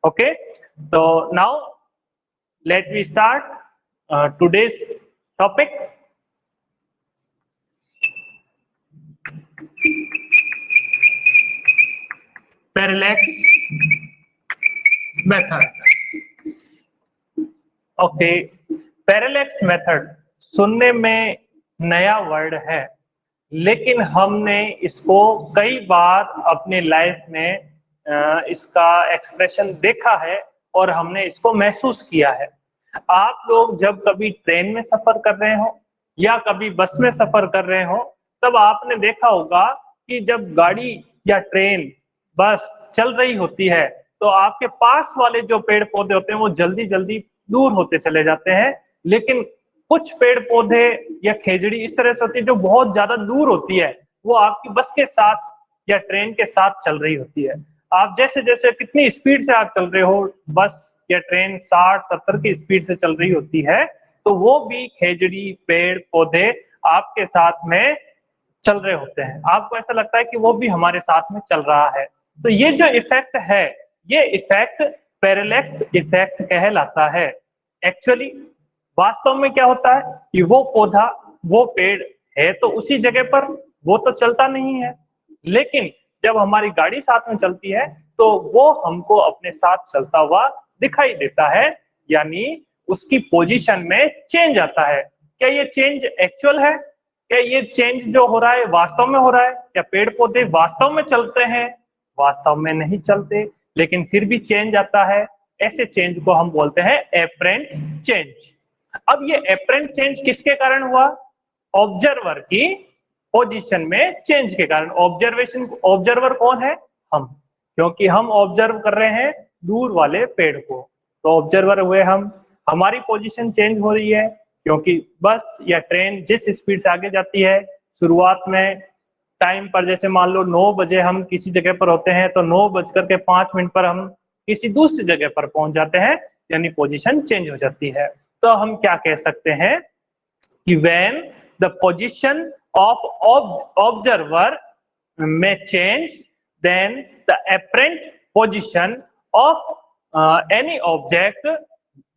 Okay, so now let me start today's topic. Parallax method. Okay, parallax method सुनने में नया word है, लेकिन हमने इसको कई बार अपने लाइफ में इसका एक्सप्रेशन देखा है और हमने इसको महसूस किया है। आप लोग जब कभी ट्रेन में सफर कर रहे हो या कभी बस में सफर कर रहे हो, तब आपने देखा होगा कि जब गाड़ी या ट्रेन बस चल रही होती है तो आपके पास वाले जो पेड़ पौधे होते हैं वो जल्दी जल्दी दूर होते चले जाते हैं, लेकिन कुछ पेड़ पौधे या खेजड़ी इस तरह से होती है जो बहुत ज्यादा दूर होती है, वो आपकी बस के साथ या ट्रेन के साथ चल रही होती है। आप जैसे जैसे कितनी स्पीड से आप चल रहे हो, बस या ट्रेन 60-70 की स्पीड से चल रही होती है, तो वो भी खेजड़ी पेड़ पौधे आपके साथ में चल रहे होते हैं। आपको ऐसा लगता है कि वो भी हमारे साथ में चल रहा है। तो ये जो इफेक्ट है, ये इफेक्ट पैरेलैक्स इफेक्ट कहलाता है। एक्चुअली वास्तव में क्या होता है कि वो पौधा, वो पेड़ है तो उसी जगह पर, वो तो चलता नहीं है, लेकिन जब हमारी गाड़ी साथ में चलती है तो वो हमको अपने साथ चलता हुआ दिखाई देता है, यानी उसकी पोजीशन में चेंज आता है। क्या ये चेंज एक्चुअल है? क्या ये चेंज जो हो रहा है वास्तव में हो रहा है? क्या पेड़ पौधे वास्तव में चलते हैं? वास्तव में नहीं चलते, लेकिन फिर भी चेंज आता है। ऐसे चेंज को हम बोलते हैं एपरेंट चेंज। अब ये एपरेंट चेंज किसके कारण हुआ? ऑब्जर्वर की पोजीशन में चेंज के कारण। ऑब्जर्वर कौन है? हम, क्योंकि हम ऑब्जर्व कर रहे हैं दूर वाले पेड़ को, तो ऑब्जर्वर हुए हम। हमारी पोजीशन चेंज हो रही है क्योंकि बस या ट्रेन जिस स्पीड से आगे जाती है, शुरुआत में टाइम पर जैसे मान लो 9 बजे हम किसी जगह पर होते हैं तो 9:05 पर हम किसी दूसरी जगह पर पहुंच जाते हैं, यानी पोजीशन चेंज हो जाती है। तो हम क्या कह सकते हैं कि when the position of observer may change, then the apparent position of any object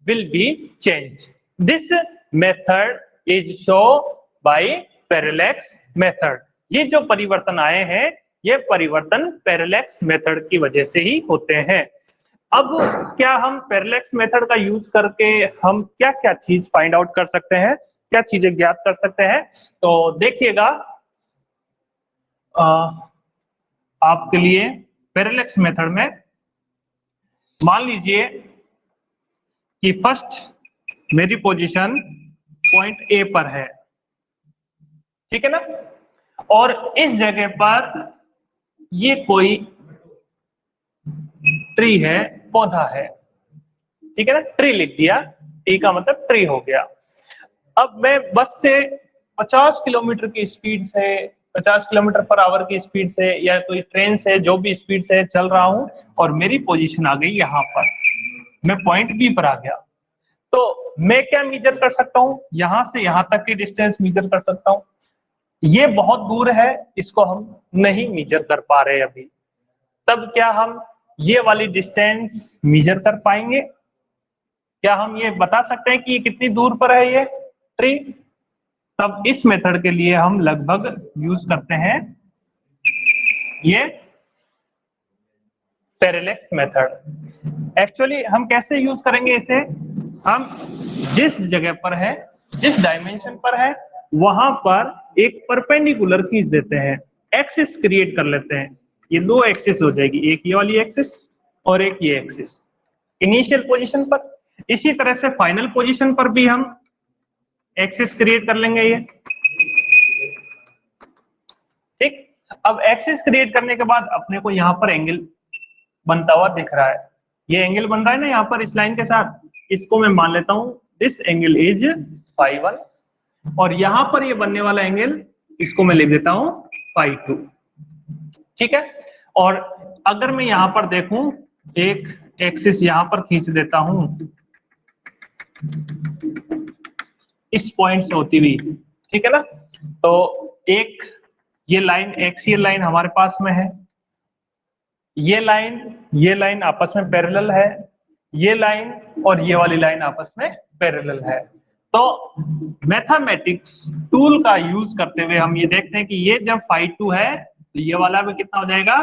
will be changed. This method is shown by parallax method. ये जो परिवर्तन आए हैं, ये परिवर्तन पैरेलैक्स मेथड की वजह से ही होते हैं। अब क्या हम पैरेलैक्स मेथड का यूज करके हम क्या क्या चीज फाइंड आउट कर सकते हैं, क्या चीजें ज्ञात कर सकते हैं? तो देखिएगा, आपके लिए पैरेलैक्स मेथड में मान लीजिए कि फर्स्ट मेरी पोजीशन पॉइंट ए पर है, ठीक है ना, और इस जगह पर ये कोई ट्री है, पौधा है, ठीक है ना, ट्री लिख दिया, टी का मतलब ट्री हो गया। अब मैं बस से 50 किलोमीटर की स्पीड से, 50 किलोमीटर पर आवर की स्पीड से या कोई ट्रेन से जो भी स्पीड से चल रहा हूं और मेरी पोजीशन आ गई यहाँ पर, मैं पॉइंट बी पर आ गया, तो मैं क्या मीजर कर सकता हूं? यहां से यहां तक की डिस्टेंस मीजर कर सकता हूं। ये बहुत दूर है, इसको हम नहीं मीजर कर पा रहे अभी। तब क्या हम ये वाली डिस्टेंस मीजर कर पाएंगे? क्या हम ये बता सकते हैं कि कितनी दूर पर है ये ट्री? तब इस मेथड के लिए हम लगभग यूज करते हैं ये पैरेलैक्स मेथड। एक्चुअली हम कैसे यूज करेंगे इसे? हम जिस जगह पर है, जिस डायमेंशन पर है, वहां पर एक परपेंडिकुलर खींच देते हैं, एक्सिस क्रिएट कर लेते हैं। ये दो एक्सिस हो जाएगी, एक ये वाली एक्सिस और एक ये एक्सिस इनिशियल पोजीशन पर। इसी तरह से फाइनल पोजीशन पर भी हम एक्सिस क्रिएट कर लेंगे ये, ठीक। अब एक्सिस क्रिएट करने के बाद अपने को यहाँ पर एंगल बनता हुआ दिख रहा है, ये एंगल बन रहा है ना यहाँ पर इस लाइन के साथ, इसको मैं मान लेता हूं दिस एंगल इज φ1, और यहाँ पर ये बनने वाला एंगल, इसको मैं लिख देता हूं φ2, ठीक है। और अगर मैं यहाँ पर देखूं, एक एक्सिस यहाँ पर खींच देता हूं इस पॉइंट से होती हुई, ठीक है ना, तो एक ये लाइन एक्सियल लाइन हमारे पास में है, ये लाइन आपस में पैरेलल है, ये लाइन और ये वाली लाइन आपस में पैरेलल है। तो मैथमेटिक्स टूल का यूज करते हुए हम ये देखते हैं कि ये जब phi 2 है तो ये वाला भी कितना हो जाएगा,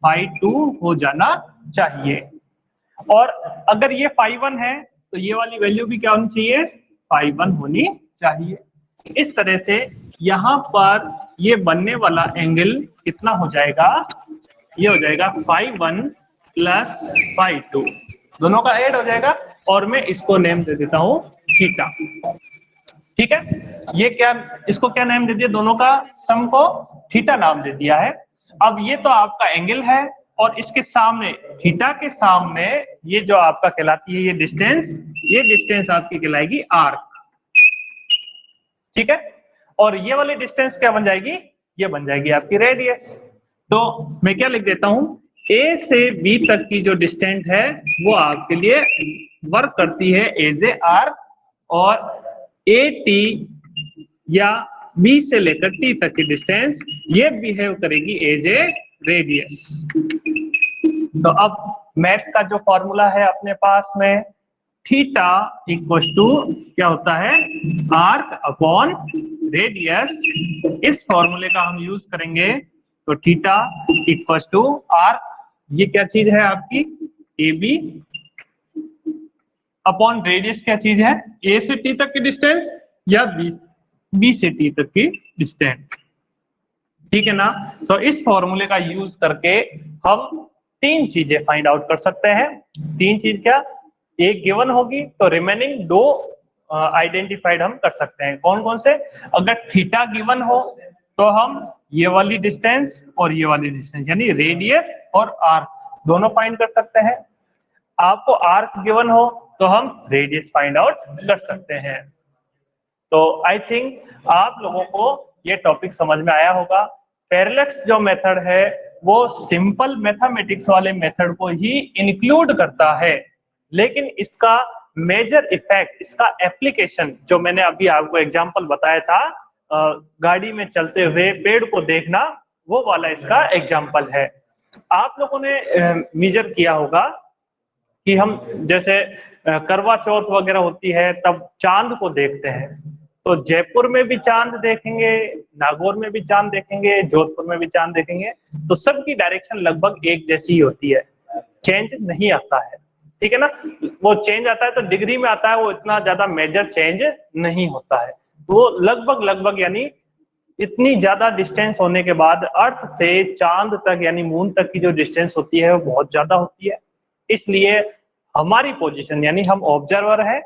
phi 2 हो जाना चाहिए। और अगर ये phi 1 है तो ये वाली वैल्यू भी क्या होनी चाहिए, phi 1 होनी चाहिए। इस तरह से यहाँ पर ये बनने वाला एंगल कितना हो जाएगा, ये हो जाएगा phi 1 प्लस phi 2, दोनों का ऐड हो जाएगा और मैं इसको नेम दे देता हूँ थीटा। ठीक है, ये क्या, इसको क्या नाम दे दिया, दोनों का सम को थीटा नाम दे दिया है। अब ये तो आपका एंगल है और इसके सामने थीटा के सामने ये जो आपका कहलाती है ये डिस्टेंस आपकी कहलाएगी आर्क। ठीक है, और ये वाली डिस्टेंस क्या बन जाएगी, ये बन जाएगी आपकी रेडियस। तो मैं क्या लिख देता हूं, ए से बी तक की जो डिस्टेंस है वो आपके लिए वर्क करती है एज ए आर्क, और ए टी या बी से लेकर टी तक की डिस्टेंस ये बिहेव करेगी एज ए रेडियस। तो अब मैथ का जो फॉर्मूला है अपने पास में, थीटा इक्वल टू क्या होता है, आर्क अपॉन रेडियस। इस फॉर्मूले का हम यूज करेंगे तो थीटा इक्वल टू आर्क, ये क्या चीज है आपकी, ए बी अपॉन रेडियस क्या चीज है, ए से टी तक की डिस्टेंस या बी से टी तक की डिस्टेंस। ठीक है ना। तो इस फॉर्मूले का यूज करके हम तीन चीजें फाइंड आउट कर सकते हैं। तीन चीज क्या, एक गिवन होगी तो रिमेनिंग दो आइडेंटिफाइड हम कर सकते हैं। कौन कौन से, अगर थीटा गिवन हो तो हम ये वाली डिस्टेंस और ये वाली डिस्टेंस यानी रेडियस और आर्क दोनों फाइंड कर सकते हैं। आपको आर्क गिवन हो तो हम रेडियस फाइंड आउट कर सकते हैं। तो आई थिंक आप लोगों को ये टॉपिक समझ में आया होगा। पैरेलैक्स जो मेथड है वो सिंपल मैथमेटिक्स वाले मेथड को ही इंक्लूड करता है, लेकिन इसका मेजर इफेक्ट, इसका एप्लीकेशन जो मैंने अभी आपको एग्जांपल बताया था, गाड़ी में चलते हुए पेड़ को देखना, वो वाला इसका एग्जांपल है। आप लोगों ने मेजर किया होगा कि हम जैसे करवा चौथ वगैरह होती है तब चांद को देखते हैं, तो जयपुर में भी चांद देखेंगे, नागौर में भी चांद देखेंगे, जोधपुर में भी चांद देखेंगे, तो सबकी डायरेक्शन लगभग एक जैसी ही होती है, चेंज नहीं आता है। ठीक है ना, वो चेंज आता है तो डिग्री में आता है, वो इतना ज्यादा मेजर चेंज नहीं होता है। वो लगभग यानी इतनी ज्यादा डिस्टेंस होने के बाद अर्थ से चांद तक यानी मून तक की जो डिस्टेंस होती है वो बहुत ज्यादा होती है। इसलिए हमारी पोजीशन यानी हम ऑब्जर्वर है,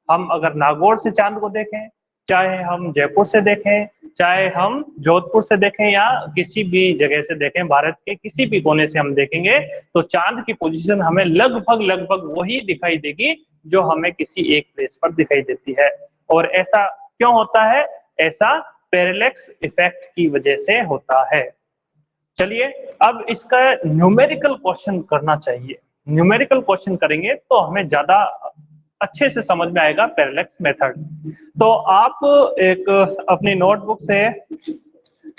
हम अगर नागौर से चांद को देखें, चाहे हम जयपुर से देखें, चाहे हम जोधपुर से देखें या किसी भी जगह से देखें, भारत के किसी भी कोने से हम देखेंगे तो चांद की पोजीशन हमें लगभग वही दिखाई देगी जो हमें किसी एक प्लेस पर दिखाई देती है। और ऐसा क्यों होता है, ऐसा पैरेलैक्स इफेक्ट की वजह से होता है। चलिए अब इसका न्यूमेरिकल क्वेश्चन करना चाहिए। न्यूमेरिकल क्वेश्चन करेंगे तो हमें ज्यादा अच्छे से समझ में आएगा पैरेलैक्स मेथड। तो आप एक अपनी नोटबुक से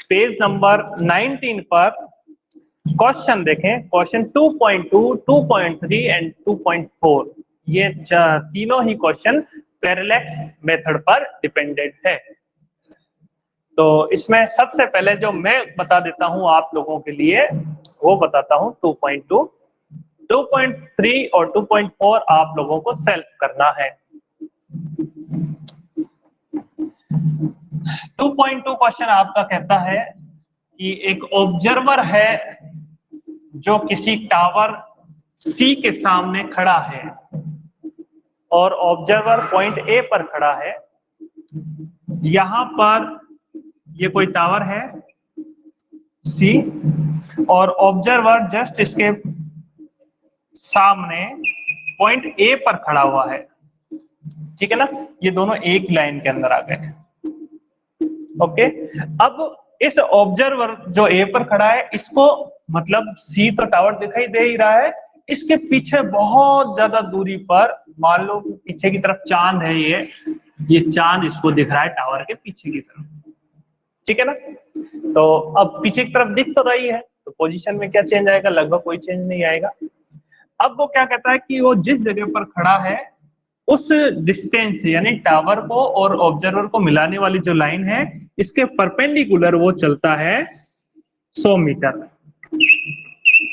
पेज नंबर 19 पर क्वेश्चन देखें, क्वेश्चन 2.2, 2.3 एंड 2.4। ये तीनों ही क्वेश्चन पैरेलैक्स मेथड पर डिपेंडेंट है। तो इसमें सबसे पहले जो मैं बता देता हूं आप लोगों के लिए वो बताता हूं 2.2, 2.3 और 2.4 आप लोगों को सेल्फ करना है। 2.2 क्वेश्चन आपका कहता है कि एक ऑब्जर्वर है जो किसी टावर सी के सामने खड़ा है और ऑब्जर्वर पॉइंट ए पर खड़ा है। यहां पर ये कोई टावर है सी और ऑब्जर्वर जस्ट इसके सामने पॉइंट ए पर खड़ा हुआ है। ठीक है ना, ये दोनों एक लाइन के अंदर आ गए। ओके, अब इस ऑब्जर्वर जो ए पर खड़ा है इसको मतलब सी तो टावर दिखाई दे ही रहा है, इसके पीछे बहुत ज्यादा दूरी पर मान लो पीछे की तरफ चांद है, ये चांद इसको दिख रहा है टावर के पीछे की तरफ। ठीक है ना, तो अब पीछे की तरफ दिख तो रही है तो पोजीशन में क्या चेंज आएगा, लगभग कोई चेंज नहीं आएगा। अब वो क्या कहता है कि वो जिस जगह पर खड़ा है उस डिस्टेंस यानी टावर को और ऑब्जर्वर को मिलाने वाली जो लाइन है इसके परपेंडिकुलर वो चलता है 100 मीटर।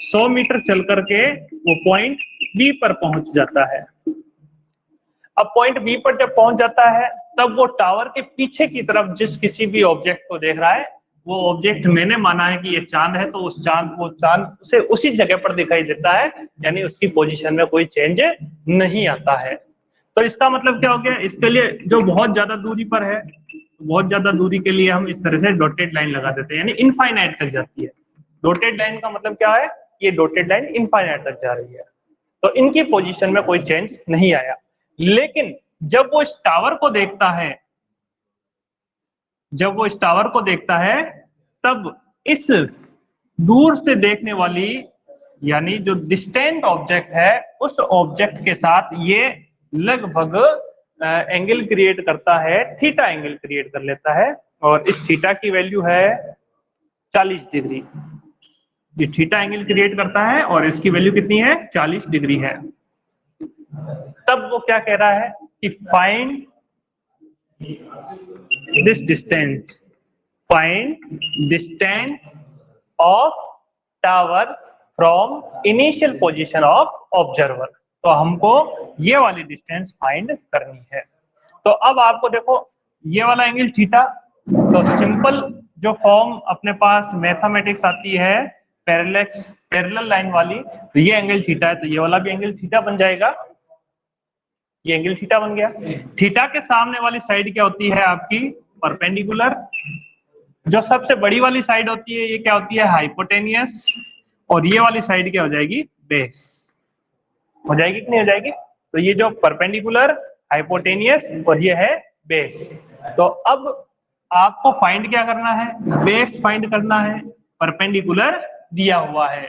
100 मीटर चल करके वो पॉइंट बी पर पहुंच जाता है। अब पॉइंट बी पर जब पहुंच जाता है तब वो टावर के पीछे की तरफ जिस किसी भी ऑब्जेक्ट को देख रहा है, वो ऑब्जेक्ट मैंने माना है कि ये चांद है, तो उस चांद से उसी जगह पर दिखाई देता है, यानी उसकी पोजीशन में कोई चेंज नहीं आता है। तो इसका मतलब क्या हो गया, इसके लिए जो बहुत ज्यादा दूरी पर है, बहुत ज्यादा दूरी के लिए हम इस तरह से डॉटेड लाइन लगा देते हैं, यानी इनफाइनाइट तक जाती है। डॉटेड लाइन का मतलब क्या है, ये डॉटेड लाइन इनफाइनाइट तक जा रही है, तो इनकी पोजीशन में कोई चेंज नहीं आया। लेकिन जब वो इस टावर को देखता है, जब वो इस टावर को देखता है तब इस दूर से देखने वाली यानी जो डिस्टेंट ऑब्जेक्ट है उस ऑब्जेक्ट के साथ ये लगभग एंगल क्रिएट करता है, थीटा एंगल क्रिएट कर लेता है, और इस थीटा की वैल्यू है 40 डिग्री। ये थीटा एंगल क्रिएट करता है और इसकी वैल्यू कितनी है, 40 डिग्री है। तब वो क्या कह रहा है कि find this distance, find distance of tower from initial position of observer. तो हमको ये वाली डिस्टेंस फाइंड करनी है। तो अब आपको देखो ये वाला एंगल थीटा, तो सिंपल जो फॉर्म अपने पास मैथमेटिक्स आती है पैरेलल लाइन वाली, तो ये एंगल थीटा है, तो ये वाला भी एंगल थीटा बन जाएगा। ये एंगल थीटा बन गया। थीटा के सामने वाली साइड क्या होती है आपकी, परपेंडिकुलर। जो सबसे बड़ी वाली साइड होती है ये क्या होती है, हाइपोटेनियस। और ये वाली साइड क्या हो जाएगी, बेस। हो जाएगी कि नहीं हो जाएगी। तो ये जो परपेंडिकुलर, हाइपोटेनियस और ये है बेस। तो अब आपको फाइंड क्या करना है, बेस फाइंड करना है। परपेंडिकुलर दिया हुआ है,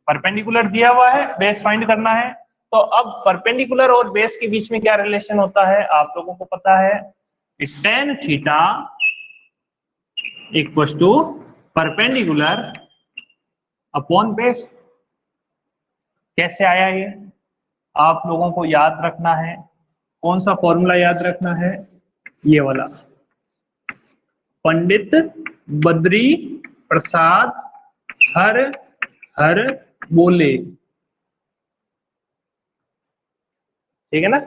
परपेंडिकुलर दिया हुआ है, बेस फाइंड करना है। तो अब परपेंडिकुलर और बेस के बीच में क्या रिलेशन होता है आप लोगों को पता है, tan theta equals to perpendicular upon base. कैसे आया ये, आप लोगों को याद रखना है। कौन सा फॉर्मूला याद रखना है, ये वाला, पंडित बद्री प्रसाद हर हर बोले, ठीक है ना।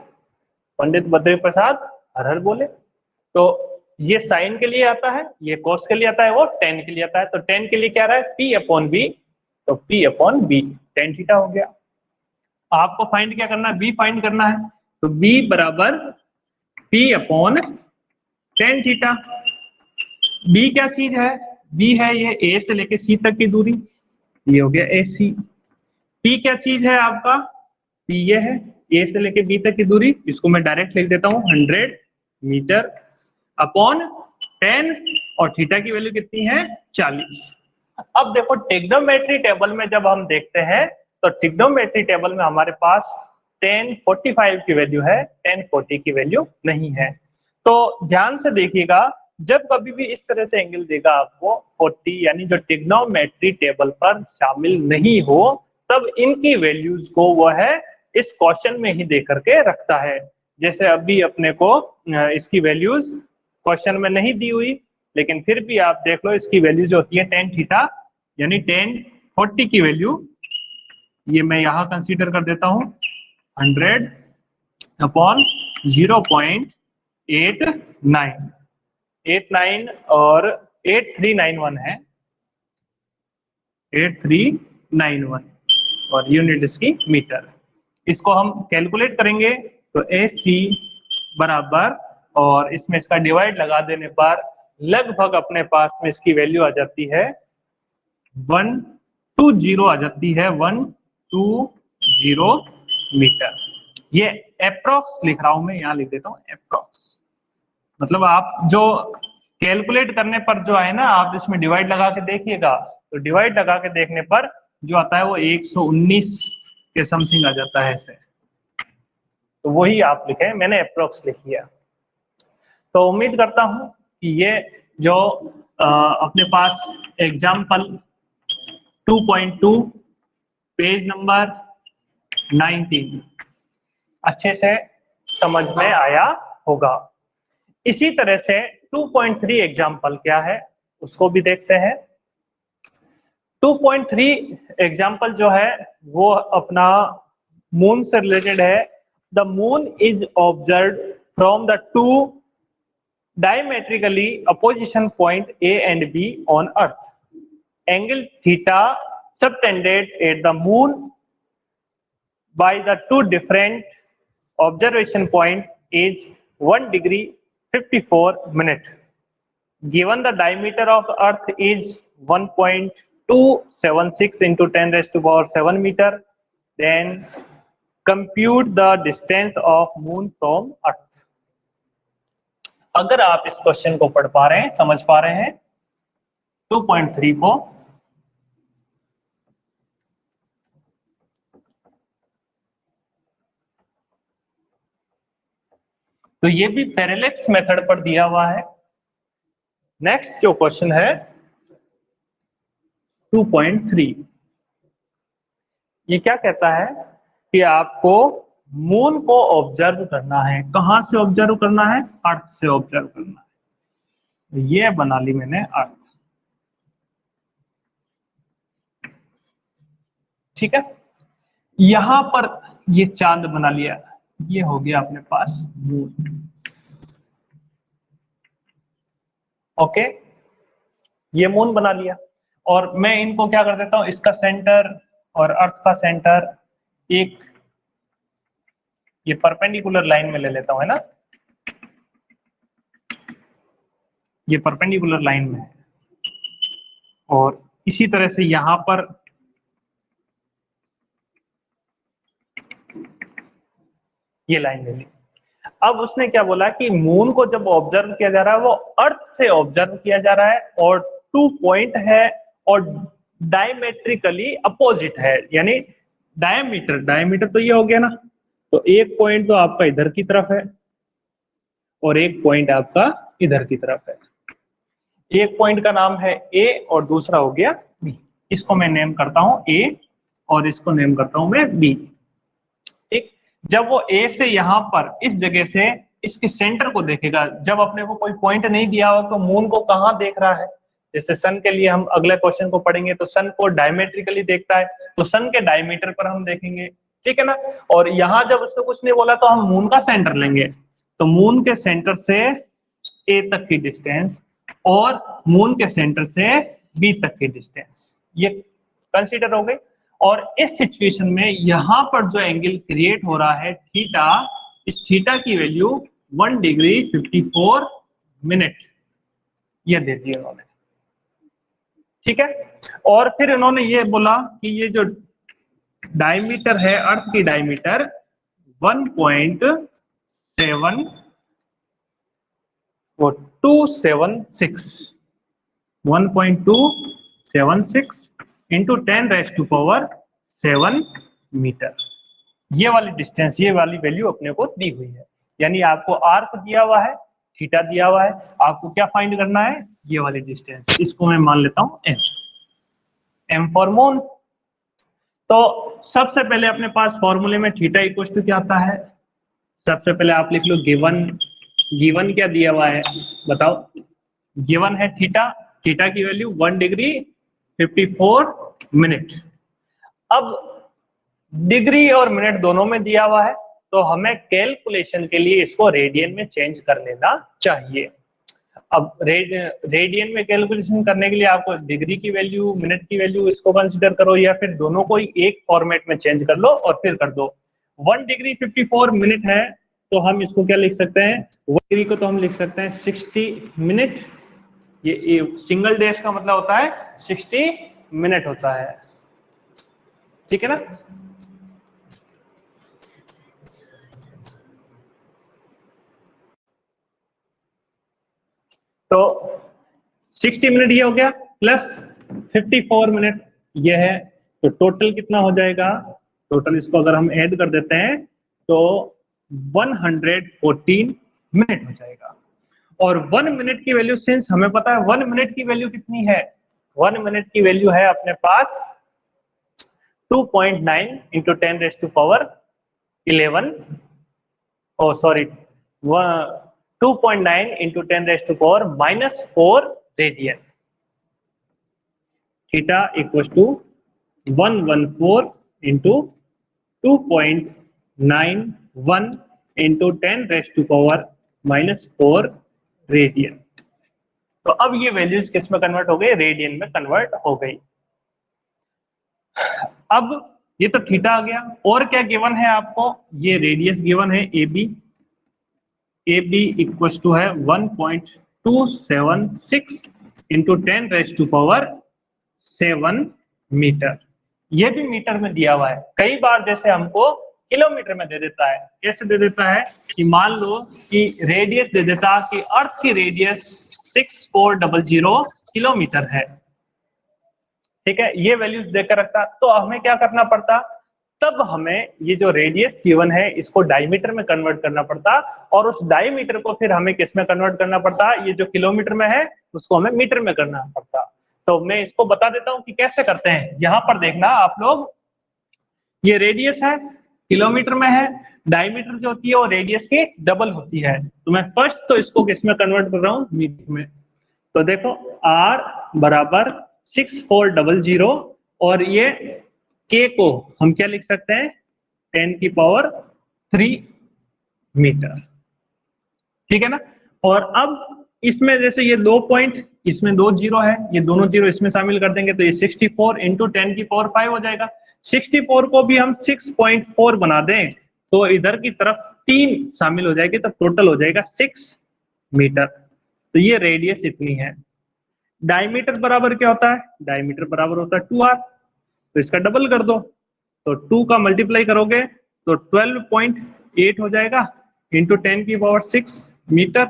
पंडित बद्री प्रसाद हर हर बोले, तो ये साइन के लिए आता है, ये कोस के लिए आता है, वो टेन के लिए आता है। तो टेन के लिए क्या रहा है, P अपॉन बी, तो P upon B tan theta हो गया। आपको फाइंड क्या करना है, बी फाइंड करना है, तो बी बराबर P upon tan theta. B क्या चीज है, बी है ये ए से लेके सी तक की दूरी, ये हो गया ए सी। पी क्या चीज है आपका, पी ये है ए से लेके बी तक की दूरी, इसको मैं डायरेक्ट लिख देता हूँ 100 मीटर अपॉन 10, और थीटा की वैल्यू कितनी है 40। अब देखो ट्रिग्नोमेट्री टेबल में जब हम देखते हैं तो ट्रिग्नोमेट्री टेबल में हमारे पास 1045 की वैल्यू है, 1040 की वैल्यू नहीं है। तो ध्यान से देखिएगा, जब कभी भी इस तरह से एंगल देगा आपको 40, यानी जो ट्रिग्नोमेट्री टेबल पर शामिल नहीं हो, तब इनकी वैल्यूज को वो है इस क्वेश्चन में ही दे करके रखता है। जैसे अभी अपने को इसकी वैल्यूज क्वेश्चन में नहीं दी हुई, लेकिन फिर भी आप देख लो इसकी वैल्यू जो होती है tan थीटा यानी 1040 की वैल्यू, ये मैं यहाँ कंसीडर कर देता हूँ 100 अपॉन 0.89 और 8391 है, 8391 और यूनिट इसकी मीटर। इसको हम कैलकुलेट करेंगे तो AC बराबर, और इसमें इसका डिवाइड लगा देने पर लगभग अपने पास में इसकी वैल्यू आ जाती है 120 आ जाती है, 120 मीटर। ये अप्रोक्स लिख रहा हूं मैं, यहाँ लिख देता हूँ अप्रोक्स। मतलब आप जो कैलकुलेट करने पर जो है ना, आप इसमें डिवाइड लगा के देखिएगा, तो डिवाइड लगा के देखने पर जो आता है वो 119 के समथिंग आ जाता है ऐसे। तो वही आप लिखे, मैंने अप्रोक्स लिख लिया। तो उम्मीद करता हूं कि ये जो अपने पास एग्जाम्पल 2.2 पेज नंबर 19 अच्छे से समझ में आया होगा। इसी तरह से 2.3 एग्जाम्पल क्या है उसको भी देखते हैं। 2.3 एग्जाम्पल जो है वो अपना मून से रिलेटेड है। The moon is observed from the two diametrically opposition point A and B on Earth. Angle theta subtended at the moon by the two different observation point is 1 degree 54 minute. Given the diameter of Earth is 1.276 into 10 raised to power 7 meter, then compute the distance of moon from Earth. अगर आप इस question को पढ़ पा रहे हैं, समझ पा रहे हैं 2.3 को, तो ये भी पैरेलैक्स मेथड पर दिया हुआ है। नेक्स्ट जो क्वेश्चन है 2.3, ये क्या कहता है कि आपको मून को ऑब्जर्व करना है। कहां से ऑब्जर्व करना है? अर्थ से ऑब्जर्व करना है। ये बना ली मैंने अर्थ, ठीक है। यहां पर ये चांद बना लिया, ये हो गया अपने पास मून। ओके, ये मून बना लिया और मैं इनको क्या कर देता हूं, इसका सेंटर और अर्थ का सेंटर एक ये परपेंडिकुलर लाइन में ले लेता हूं, है ना। ये परपेंडिकुलर लाइन में है और इसी तरह से यहां पर ये लाइन ले ली। अब उसने क्या बोला कि मून को जब ऑब्जर्व किया जा रहा है वो अर्थ से ऑब्जर्व किया जा रहा है और 2 पॉइंट है और डायमेट्रिकली अपोजिट है, यानी डायमीटर तो ये हो गया ना, तो एक पॉइंट तो आपका इधर की तरफ है और एक पॉइंट आपका इधर की तरफ है। एक पॉइंट का नाम है ए और दूसरा हो गया बी। इसको मैं नेम करता हूं ए और इसको नेम करता हूं मैं बी। ठीक, जब वो ए से यहां पर इस जगह से इसके सेंटर को देखेगा, जब अपने को कोई पॉइंट नहीं दिया हो तो मून को कहां देख रहा है? जैसे सन के लिए हम अगले क्वेश्चन को पढ़ेंगे तो सन को डायमेट्रिकली देखता है, तो सन के डायमीटर पर हम देखेंगे, ठीक है ना। और यहाँ जब उसने कुछ नहीं बोला तो हम मून का सेंटर लेंगे, तो मून के सेंटर से ए तक की डिस्टेंस और मून के सेंटर से बी तक की डिस्टेंस ये कंसीडर हो गई। और इस सिचुएशन में यहां पर जो एंगल क्रिएट हो रहा है थीटा, इस थीटा की वैल्यू 1 डिग्री 54 मिनट ये दे दी उन्होंने, ठीक है। और फिर उन्होंने ये बोला कि ये जो डायमीटर है अर्थ की डायमीटर 1.7 वो 1.276 into 10 raised to power 7 metre. ये वाली डिस्टेंस, ये वाली वैल्यू अपने को दी हुई है, यानी आपको आर्क दिया हुआ है, थीटा दिया हुआ है, आपको क्या फाइंड करना है? ये वाली डिस्टेंस। इसको मैं मान लेता हूं एम फॉर मून। तो सबसे पहले अपने पास फॉर्मूले में थीटा इक्वल टू क्या आता है? सबसे पहले आप लिख लो गिवन क्या दिया हुआ है बताओ? गिवन है थीटा, थीटा की वैल्यू 1 डिग्री 54 मिनट। अब डिग्री और मिनट दोनों में दिया हुआ है, तो हमें कैलकुलेशन के लिए इसको रेडियन में चेंज कर लेना चाहिए। अब रेडियन में कैलकुलेशन करने के लिए आपको डिग्री की वैल्यू, मिनट की वैल्यू इसको कंसीडर करो या फिर दोनों को ही एक फॉर्मेट में चेंज कर लो और फिर कर दो। 1 डिग्री 54 मिनट है तो हम इसको क्या लिख सकते हैं? 1 डिग्री को तो हम लिख सकते हैं 60 मिनट। ये सिंगल डेज का मतलब होता है 60 मिनट होता है, ठीक है ना। तो 60 मिनट ये हो गया प्लस 54 मिनट ये है, तो टोटल कितना हो जाएगा? टोटल इसको अगर हम ऐड कर देते हैं तो 114 मिनट हो जाएगा। और 1 मिनट की वैल्यू, सिंस हमें पता है 1 मिनट की वैल्यू कितनी है, 1 मिनट की वैल्यू है अपने पास 2.9 into 10 raised to power 11 oh sorry 2.9 into 10 raised to power minus 4 radian. Theta equals to 114 into 2.91 into 10 raised to power minus 4 radian. तो अब ये वैल्यूज किस में कन्वर्ट हो गई? रेडियन में कन्वर्ट हो गई। अब ये तो थीटा आ गया, और क्या गिवन है आपको? ये रेडियस गिवन है AB, AB इक्वल्स टू है 1.276 into 10 raise to power 7 metre. ये भी मीटर में दिया हुआ है, कई बार जैसे हमको किलोमीटर में दे देता है। कैसे दे देता है कि मान लो कि रेडियस दे देता कि अर्थ की रेडियस 6400 किलोमीटर है, ठीक है, ये वैल्यूज देकर रखता, तो हमें क्या करना पड़ता? तब हमें ये जो रेडियस गिवन है इसको डायमीटर में कन्वर्ट करना पड़ता, और उस डायमीटर को फिर हमें किस में कन्वर्ट करना पड़ता? ये जो किलोमीटर में है उसको हमें मीटर में करना पड़ता। तो मैं इसको बता देता हूं कि कैसे करते हैं। यहाँ पर देखना आप लोग, ये रेडियस है, किलोमीटर में है, डायमीटर जो होती है वो रेडियस की डबल होती है। तो मैं फर्स्ट तो इसको किस में कन्वर्ट कर रहा हूँ? मीटर में। तो देखो r बराबर 6400 और ये k को हम क्या लिख सकते हैं? 10 की पावर 3 मीटर, ठीक है ना। और अब इसमें जैसे ये 2 पॉइंट, इसमें 2 जीरो है, ये दोनों जीरो इसमें शामिल कर देंगे तो ये 64 इंटू 10 की पावर 5 हो जाएगा। 64 को भी हम 6.4 बना दें तो इधर की तरफ 3 शामिल हो जाएगी, तब टोटल हो जाएगा 6 मीटर। तो ये रेडियस इतनी है। डायमीटर बराबर क्या होता है? डायमीटर बराबर होता है 2r, तो इसका डबल कर दो, तो 2 का मल्टीप्लाई करोगे तो 12.8 हो जाएगा इंटू 10 की पावर 6 मीटर,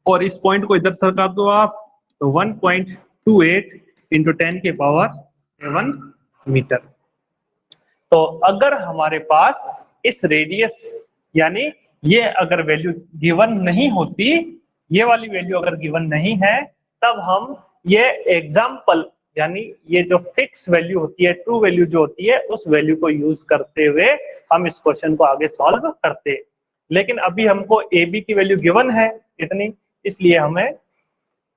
और इस पॉइंट को इधर सरका दो आप तो 1.28 इंटू 10 की पावर 7 मीटर। तो अगर हमारे पास इस रेडियस यानी ये अगर वैल्यू गिवन नहीं होती, ये वाली वैल्यू अगर गिवन नहीं है, तब हम ये एग्जाम्पल यानी ये जो फिक्स वैल्यू होती है, ट्रू वैल्यू जो होती है, उस वैल्यू को यूज करते हुए हम इस क्वेश्चन को आगे सॉल्व करते। लेकिन अभी हमको ए बी की वैल्यू गिवन है इतनी, इसलिए हमें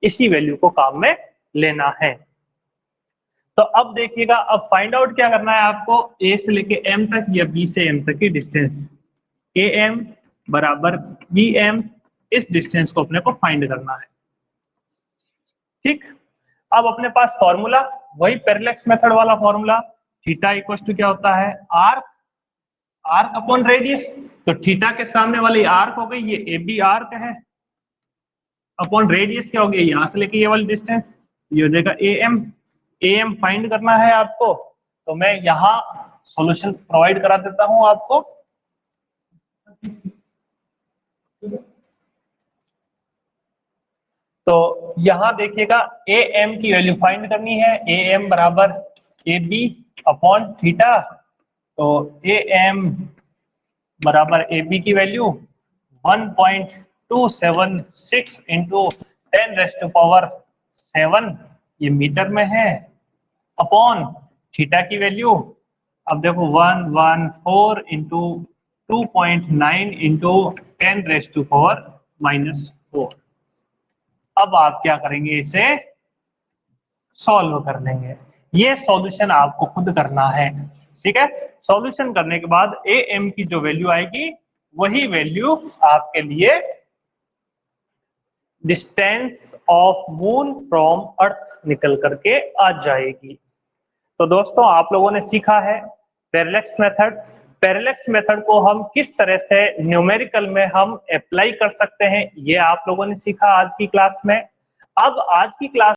इसी वैल्यू को काम में लेना है। तो अब देखिएगा, अब फाइंड आउट क्या करना है आपको? ए से लेके एम तक या बी से एम तक की डिस्टेंस, ए एम बराबर बी एम, इस डिस्टेंस को अपने को फाइंड करना है, ठीक। अब अपने पास फॉर्मूला वही पैरेलैक्स मेथड वाला फॉर्मूला, थीटा इक्वल टू क्या होता है? Arc, arc upon radius. तो थीटा के सामने वाली आर्क हो गई, ये ए बी आर्क है, अपॉन रेडियस क्या हो गया? यहां से लेके ये वाली डिस्टेंस, ये हो जाएगा A M. A M find करना है आपको, तो मैं यहाँ सॉल्यूशन प्रोवाइड करा देता हूं आपको। तो यहाँ देखिएगा, ए एम की वैल्यू फाइंड करनी है, ए एम बराबर ए बी अपॉन थीटा। तो ए एम बराबर ए बी की value 1.276 into 10 raise to power 7, ये मीटर में है, अपॉन थीटा की वैल्यू, अब देखो 114 into 2.9 into 10 raise to power -4। अब आप क्या करेंगे? इसे सॉल्व कर लेंगे। ये सॉल्यूशन आपको खुद करना है, ठीक है। सॉल्यूशन करने के बाद ए एम की जो वैल्यू आएगी वही वैल्यू आपके लिए डिस्टेंस ऑफ मून फ्रॉम अर्थ निकल करके आ जाएगी। तो दोस्तों, आप लोगों ने सीखा है पैरेलैक्स मेथड। पैरेलैक्स मेथड को हम किस तरह से न्यूमेरिकल में हम अप्लाई कर सकते हैं, ये आप लोगों ने सीखा आज की क्लास में। अब आज की क्लास